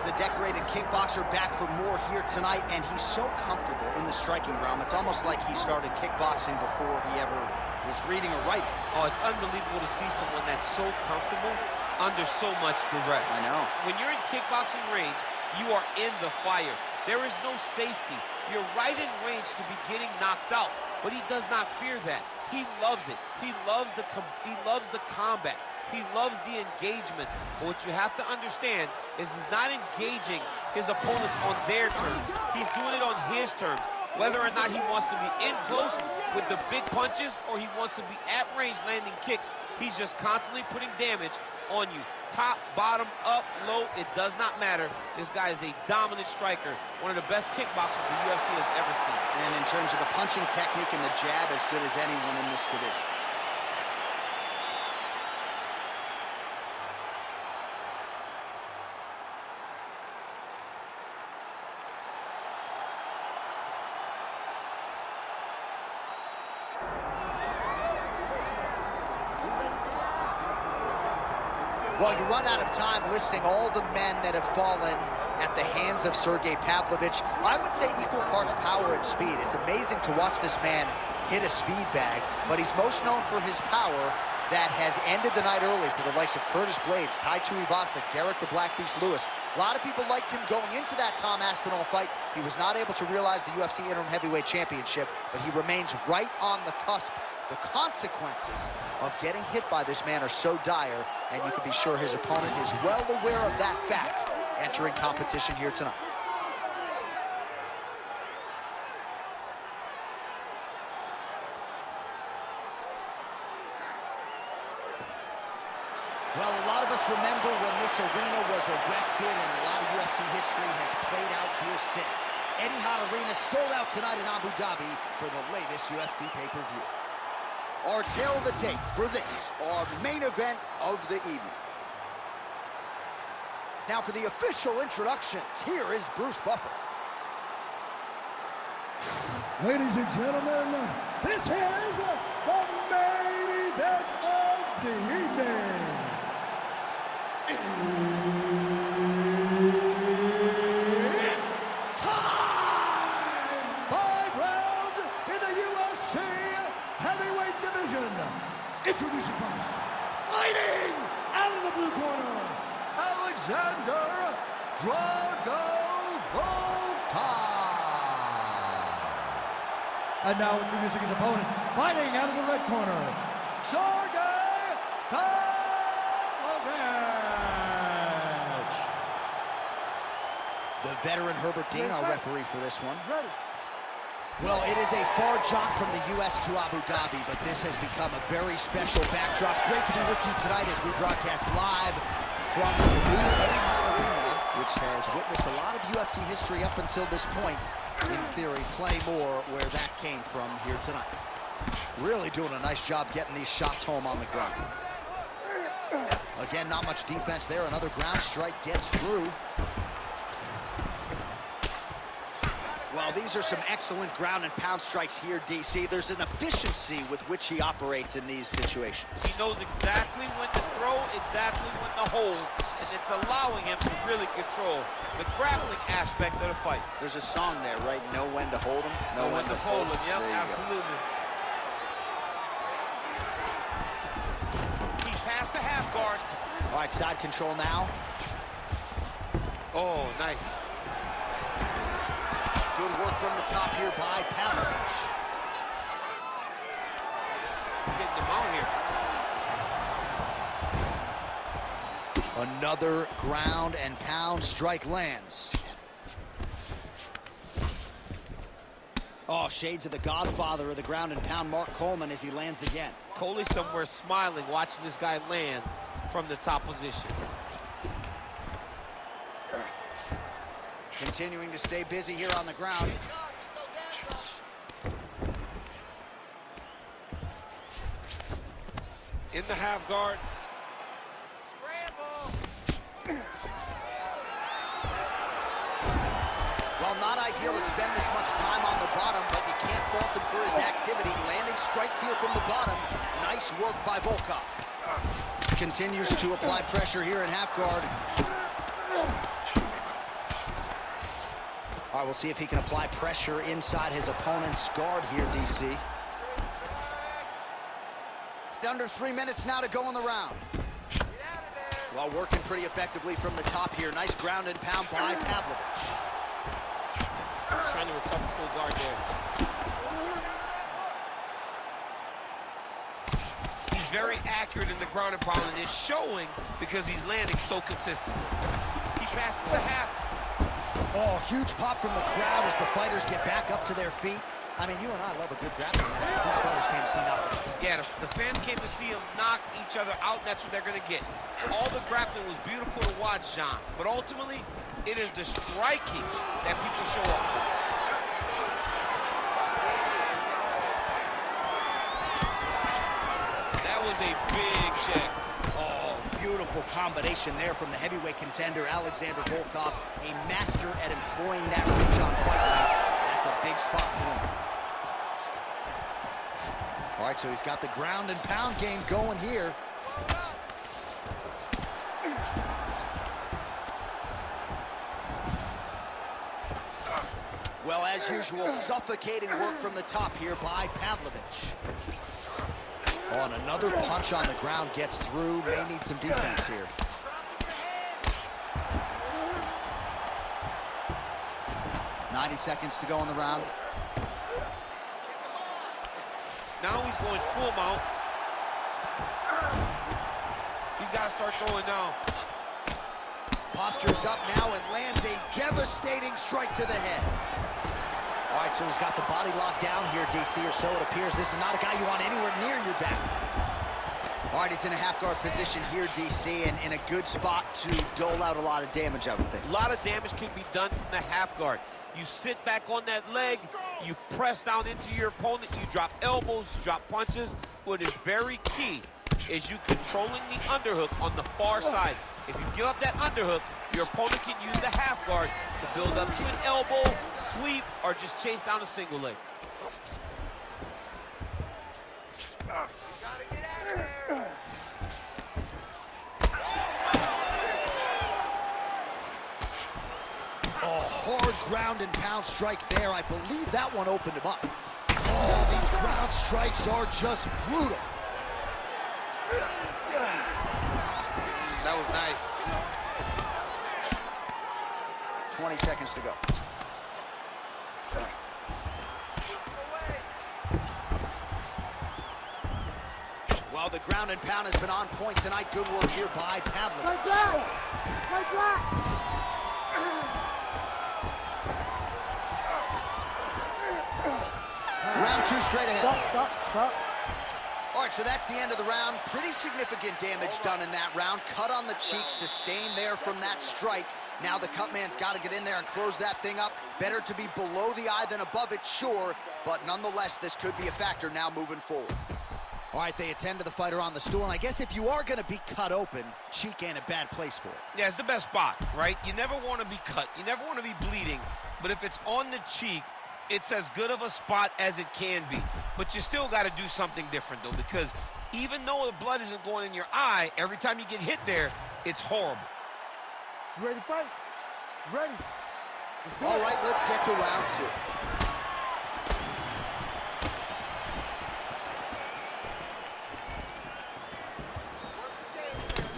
is the decorated kickboxer back for more here tonight, and he's so comfortable in the striking realm. It's almost like he started kickboxing before he ever was reading or writing. Oh, it's unbelievable to see someone that's so comfortable under so much duress. I know. When you're in kickboxing range, you are in the fire. There is no safety. You're right in range to be getting knocked out, but he does not fear that. He loves it. He loves the combat. He loves the engagements. But what you have to understand is he's not engaging his opponents on their terms. He's doing it on his terms. Whether or not he wants to be in close with the big punches or he wants to be at range landing kicks, he's just constantly putting damage on you. Top, bottom, up, low, it does not matter. This guy is a dominant striker, one of the best kickboxers the UFC has ever seen. And in terms of the punching technique and the jab, as good as anyone in this division. Well, you run out of time listing all the men that have fallen at the hands of Sergei Pavlovich. I would say equal parts power and speed. It's amazing to watch this man hit a speed bag, but he's most known for his power that has ended the night early for the likes of Curtis Blades, Tai Tuivasa, Derek the Black Beast Lewis. A lot of people liked him going into that Tom Aspinall fight. He was not able to realize the UFC Interim Heavyweight Championship, but he remains right on the cusp. The consequences of getting hit by this man are so dire, and you can be sure his opponent is well aware of that fact entering competition here tonight. Well, a lot of us remember when this arena was erected, and a lot of UFC history has played out here since. Etihad Arena sold out tonight in Abu Dhabi for the latest UFC pay-per-view. Our tale of the tape for this, our main event of the evening. Now for the official introductions, here is Bruce Buffer. Ladies and gentlemen, this is the main event of the evening. It's time! 5 rounds in the UFC heavyweight division. Introducing first, fighting out of the blue corner, Alexander Drago Volkov. And now introducing his opponent, fighting out of the red corner, Sergei Pavlovich. The veteran Herbert Dean, our referee for this one. Well, it is a far jaunt from the U.S. to Abu Dhabi, but this has become a very special backdrop. Great to be with you tonight as we broadcast live from the new Etihad Arena, which has witnessed a lot of UFC history up until this point. In theory, plenty more where that came from here tonight. Really doing a nice job getting these shots home on the ground. Again, not much defense there. Another ground strike gets through. Well, these are some excellent ground and pound strikes here, DC. There's an efficiency with which he operates in these situations. He knows exactly when to throw, exactly when to hold, and it's allowing him to really control the grappling aspect of the fight. There's a song there, right? Know when to hold him, know when to fold him. Yep, absolutely. He passed the half guard. All right, side control now. Oh, nice. Good work from the top here by Pavlovich. Getting them out here. Another ground and pound strike lands. Oh, shades of the godfather of the ground and pound, Mark Coleman, as he lands again. Coley somewhere smiling, watching this guy land from the top position. Continuing to stay busy here on the ground. In the half guard. Well, not ideal to spend this much time on the bottom, but you can't fault him for his activity. Landing strikes here from the bottom. Nice work by Volkov. Continues to apply pressure here in half guard. All right, we'll see if he can apply pressure inside his opponent's guard here, DC. Under 3 minutes now to go in the round. Well, working pretty effectively from the top here. Nice ground and pound by Pavlovich. Trying to recover full guard there. He's very accurate in the ground and pound, and it's showing because he's landing so consistent. He passes the half. Oh, huge pop from the crowd as the fighters get back up to their feet. I mean, you and I love a good grappling match, but these fighters came to see knockouts. Yeah, the fans came to see them knock each other out, and that's what they're going to get. All the grappling was beautiful to watch, John, but ultimately, it is the striking that people show up for. That was a big check. Oh, beautiful combination there from the heavyweight contender, Alexander Volkov, a master at employing that reach on fight night. That's a big spot for him. All right, so he's got the ground and pound game going here. Well, as usual, suffocating work from the top here by Pavlovich. Oh, and another punch on the ground gets through. May need some defense here. .90 seconds to go in the round. Now he's going full mount. He's got to start throwing now. Postures up now and lands a devastating strike to the head. All right, so he's got the body locked down here, DC, or so it appears. This is not a guy you want anywhere near your back. All right, he's in a half-guard position here, DC, and in a good spot to dole out a lot of damage, I would think. A lot of damage can be done from the half guard. You sit back on that leg, you press down into your opponent, you drop elbows, you drop punches. What is very key is you controlling the underhook on the far side. If you give up that underhook, your opponent can use the half guard to build up to an elbow, sweep, or just chase down a single leg. Oh, hard ground and pound strike there. I believe that one opened him up. Oh, these ground strikes are just brutal. That was nice. 20 seconds to go. Well, the ground and pound has been on point tonight. Good work here by Pavlovich. Like that! Like that! Round two straight ahead. Stop. All right, so that's the end of the round. Pretty significant damage done in that round. Cut on the cheek, sustained there from that strike. Now the cut man's got to get in there and close that thing up. Better to be below the eye than above it, sure, but nonetheless, this could be a factor now moving forward. All right, they attend to the fighter on the stool, and I guess if you are going to be cut open, cheek ain't a bad place for it. Yeah, it's the best spot, right? You never want to be cut. You never want to be bleeding, but if it's on the cheek, it's as good of a spot as it can be. But you still got to do something different, though, because even though the blood isn't going in your eye, every time you get hit there, it's horrible. You ready to fight? Ready. All right, let's get to round two.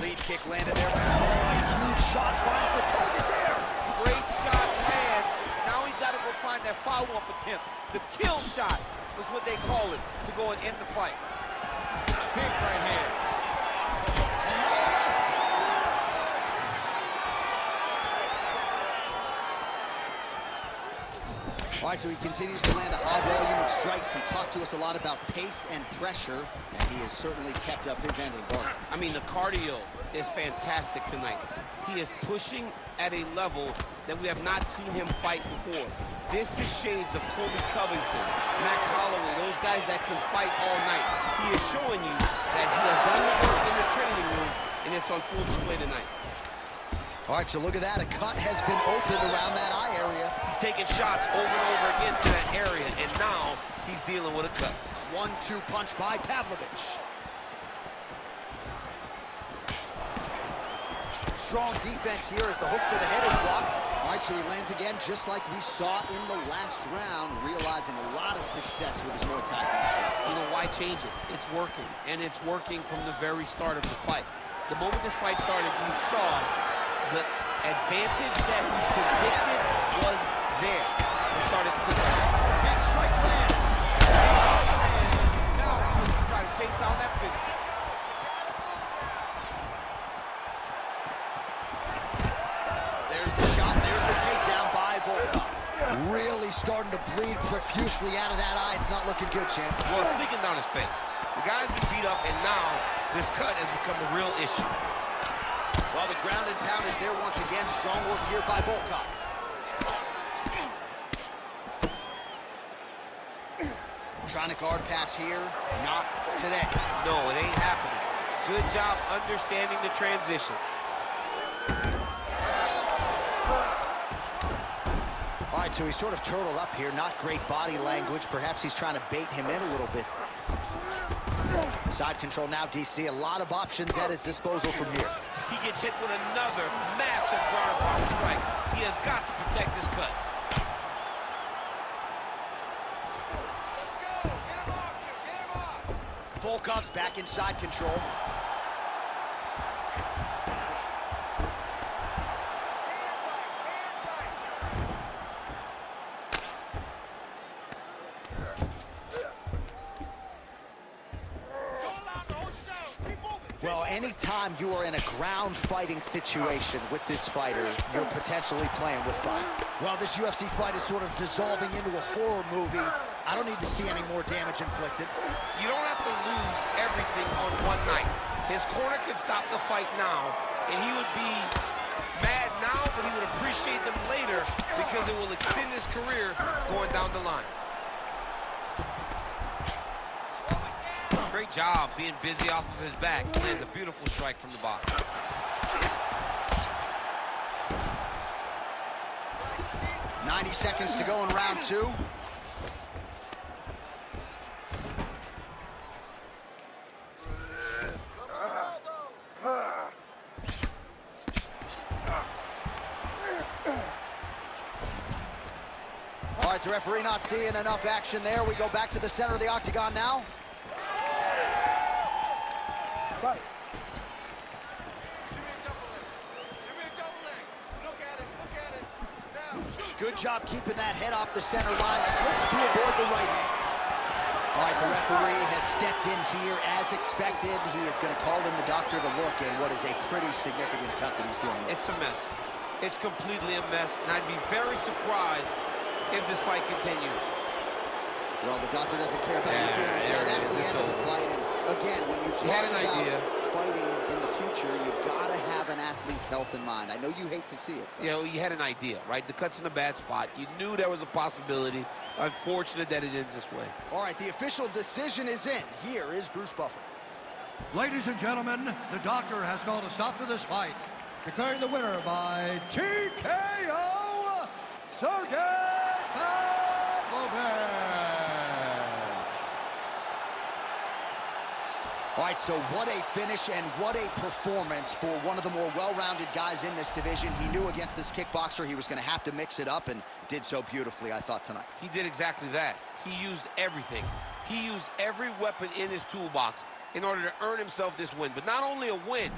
Lead kick landed there. Oh, a huge shot finds the target there. Great shot lands. Now he's got to go find that follow-up attempt. The kill shot was what they call it, to go and end the fight. Big right hand. And now left. All right, so he continues to land a high volume of strikes. He talked to us a lot about pace and pressure, and he has certainly kept up his end of the bargain. I mean, the cardio is fantastic tonight. He is pushing at a level that we have not seen him fight before. This is shades of Colby Covington, Max Holloway, those guys that can fight all night. He is showing you that he has done the work in the training room, and it's on full display tonight. All right, so look at that. A cut has been opened around that eye area. He's taking shots over and over again to that area, and now he's dealing with a cut. 1-2 punch by Pavlovich. Strong defense here as the hook to the head is blocked. All right, so he lands again, just like we saw in the last round, realizing a lot of success with his Muay Thai control. You know, why change it? It's working, and it's working from the very start of the fight. The moment this fight started, you saw the advantage that we predicted was there. It started to Big strike lands. now try to chase down that finish. There's the shot. There's the takedown by Volkov. Really starting to bleed profusely out of that eye. It's not looking good, champ. Well, it's leaking down his face. The guy's been beat up, and now this cut has become a real issue. Well, the ground and pound is there once again. Strong work here by Volkov. Trying to guard pass here. Not today. No, it ain't happening. Good job understanding the transition. All right, so he's sort of turtled up here. Not great body language. Perhaps he's trying to bait him in a little bit. Side control now, DC. A lot of options at his disposal from here. He gets hit with another massive ground and pound strike. He has got to protect this cut. Let's go. Get him off here. Get him off. Volkov's back in side control. Hand fight. Don't allow him to hold you down. Keep moving. Well, anytime you are in a ground fighting situation with this fighter, you're potentially playing with fire. Well, this UFC fight is sort of dissolving into a horror movie. I don't need to see any more damage inflicted. You don't have to lose everything on one night. His corner could stop the fight now, and he would be mad now, but he would appreciate them later because it will extend his career going down the line. Great job being busy off of his back. Lands a beautiful strike from the bottom. 90 seconds to go in round two. All right, the referee not seeing enough action there. We go back to the center of the octagon now. Give me a double leg. Look at it. Look at it. Now shoot. Good job keeping that head off the center line. Slips to avoid the right hand. All right, the referee has stepped in here as expected. He is going to call in the doctor to look at what is a pretty significant cut that he's dealing with. It's a mess. It's completely a mess, and I'd be very surprised if this fight continues. Well, the doctor doesn't care about your feelings. there Yeah, it that's is. the It's end of the over. fight. And again, when you had talk an about idea. fighting in the future, you gotta have an athlete's health in mind. I know you hate to see it. But You know, you had an idea, right? The cut's in a bad spot. You knew there was a possibility. Unfortunate that it ends this way. all right, the official decision is in. Here is Bruce Buffer. Ladies and gentlemen, the doctor has called a stop to this fight, declaring the winner by TKO, Sergei Pavlovich. All right, so what a finish and what a performance for one of the more well-rounded guys in this division. He knew against this kickboxer he was going to have to mix it up and did so beautifully, I thought, tonight. He did exactly that. He used everything. He used every weapon in his toolbox in order to earn himself this win. But not only a win,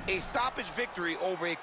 a stoppage victory over a